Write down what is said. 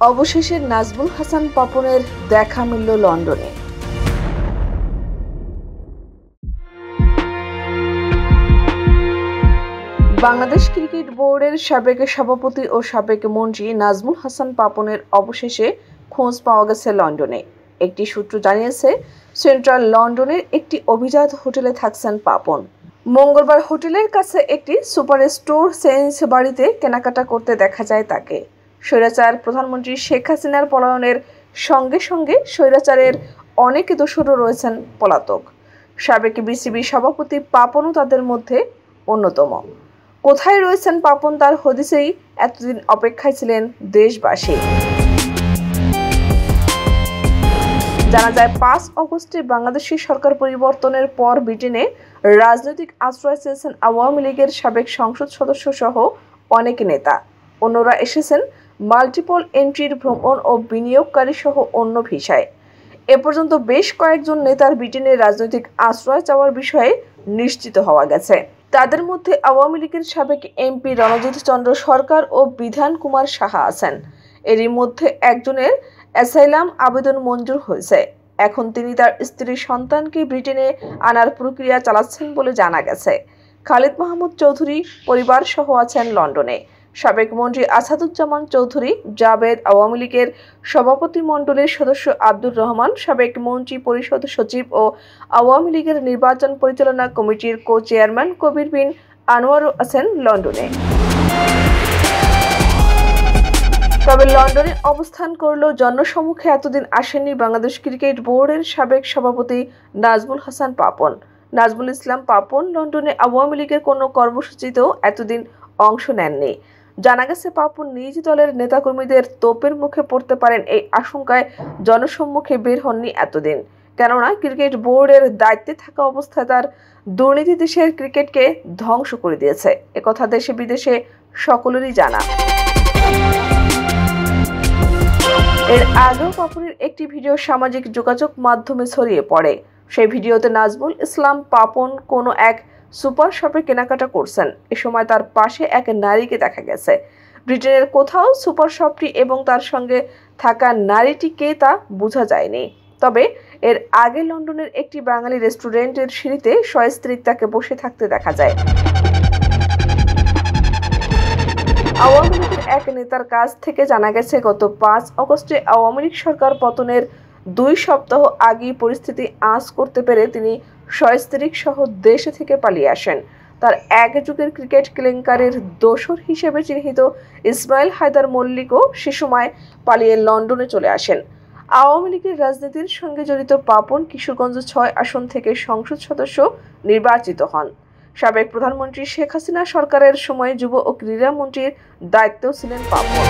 অবশেষে নাজমুল হাসান পাপনের দেখা মিলল লন্ডনে। বাংলাদেশ ক্রিকেট বোর্ডের সাবেক সভাপতি ও সাবেক মন্ত্রী নাজমুল হাসান পাপনের অবশেষে খোঁজ পাওয়া গেছে লন্ডনে। একটি সূত্র জানিয়েছে, সেন্ট্রাল লন্ডনের একটি অভিজাত হোটেলে থাকছেন পাপন। মঙ্গলবার হোটেলের কাছে একটি সুপার স্টোর চেইনস বাড়িতে কেনাকাটা করতে দেখা যায় তাকে। স্বৈরাচার প্রধানমন্ত্রী শেখ হাসিনার পলায়নের সঙ্গে সঙ্গে স্বৈরাচারের অনেক দোসরও রয়েছেন পলাতক। সাবেক বিসিবি সভাপতি পাপনও তাদের মধ্যে অন্যতম। কোথায় রয়েছেন পাপন, তার হদিসেই এতদিন অপেক্ষায় ছিলেন দেশবাসী। জানা যায়, 5 অগস্টে বাংলাদেশের সরকার পরিবর্তনের পর ব্রিটেনে রাজনৈতিক আশ্রয় চেয়েছেন আওয়ামী লীগের সাবেক সংসদ সদস্য সহ অনেক নেতা। অন্যরা এসেছেন মাল্টিপল এন্ট্রির ভ্রমণ ও বিনিয়োগকারী সহ অন্য ভিসায়। এ পর্যন্ত বেশ কয়েকজন নেতার ব্রিটেনের রাজনৈতিক আশ্রয় চাওয়ার বিষয়ে নিশ্চিত হওয়া গেছে। তাদের মধ্যে আওয়ামী লীগের সাবেক এমপি রণজিৎ চন্দ্র সরকার ও বিধান কুমার সাহা আছেন। এরই মধ্যে একজনের অ্যাসাইলাম আবেদন মঞ্জুর হয়েছে। এখন তিনি তার স্ত্রী সন্তানকে ব্রিটেনে আনার প্রক্রিয়া চালাচ্ছেন বলে জানা গেছে। খালিদ মাহমুদ চৌধুরী পরিবার সহ আছেন লন্ডনে। সাবেক মন্ত্রী আসাদুজ্জামান চৌধুরী, জাবেদ, আওয়ামী লীগের সভাপতিমণ্ডলীর সদস্য আব্দুর রহমান, সাবেক মন্ত্রী পরিষদ সচিব ও আওয়ামী লীগের নির্বাচন পরিচালনা কমিটির কো-চেয়ারম্যান কবির বিন আনোয়ারও আছেন লন্ডনে। তবে লন্ডনে অবস্থান করলেও জনসম্মুখে এতদিন আসেননি বাংলাদেশ ক্রিকেট বোর্ডের সাবেক সভাপতি নাজমুল হাসান পাপন। নাজমুল ইসলাম পাপন লন্ডনে আওয়ামী লীগের কোনো কর্মসূচিতেও এতদিন অংশ নেননি। জানা গেছে, পাপন নিজ দলের নেতাকর্মীদের তোপের মুখে পড়তে পারেন এই আশঙ্কায় জনসম্মুখে বের হননি এতদিন। কেননা ক্রিকেট বোর্ডের দায়িত্বে থাকা অবস্থায় তার দুর্নীতি দেশের ক্রিকেটকে ধ্বংস করে দিয়েছে। একথা দেশে বিদেশে সকলেরই জানা। এর আগেও পাপনের একটি ভিডিও সামাজিক যোগাযোগ মাধ্যমে ছড়িয়ে পড়ে। সেই ভিডিওতে নাজমুল ইসলাম পাপন কোনো এক সুপার শপে কেনাকাটা করছেন। এ সময় তার পাশে এক নারীকে দেখা গেছে। ব্রিটেনের কোথাও সুপার শপটি এবং তার সঙ্গে থাকা নারীটি কে তা বোঝা যায়নি। তবে এর আগে লন্ডনের একটি বাঙালি রেস্টুরেন্টের সিঁড়িতে সস্ত্রীক তাকে বসে থাকতে দেখা যায়। আওয়ামী লীগের এক নেতার কাছ থেকে জানা গেছে, গত 5 অগস্টে আওয়ামী লীগ সরকার পতনের 2 সপ্তাহ আগেই পরিস্থিতি আঁচ করতে পেরে তিনি সস্ত্রীক সহ দেশে থেকে পালিয়ে আসেন। তার এক যুগের ক্রিকেট কেলেঙ্কারির দোসর হিসেবে চিহ্নিত ইসমাইল হায়দার মল্লিকও সে সময় পালিয়ে লন্ডনে চলে আসেন। আওয়ামী লীগের রাজনীতির সঙ্গে জড়িত পাপন কিশোরগঞ্জ 6 আসন থেকে সংসদ সদস্য নির্বাচিত হন। সাবেক প্রধানমন্ত্রী শেখ হাসিনা সরকারের সময় যুব ও ক্রীড়া মন্ত্রীর দায়িত্বেও ছিলেন পাপন।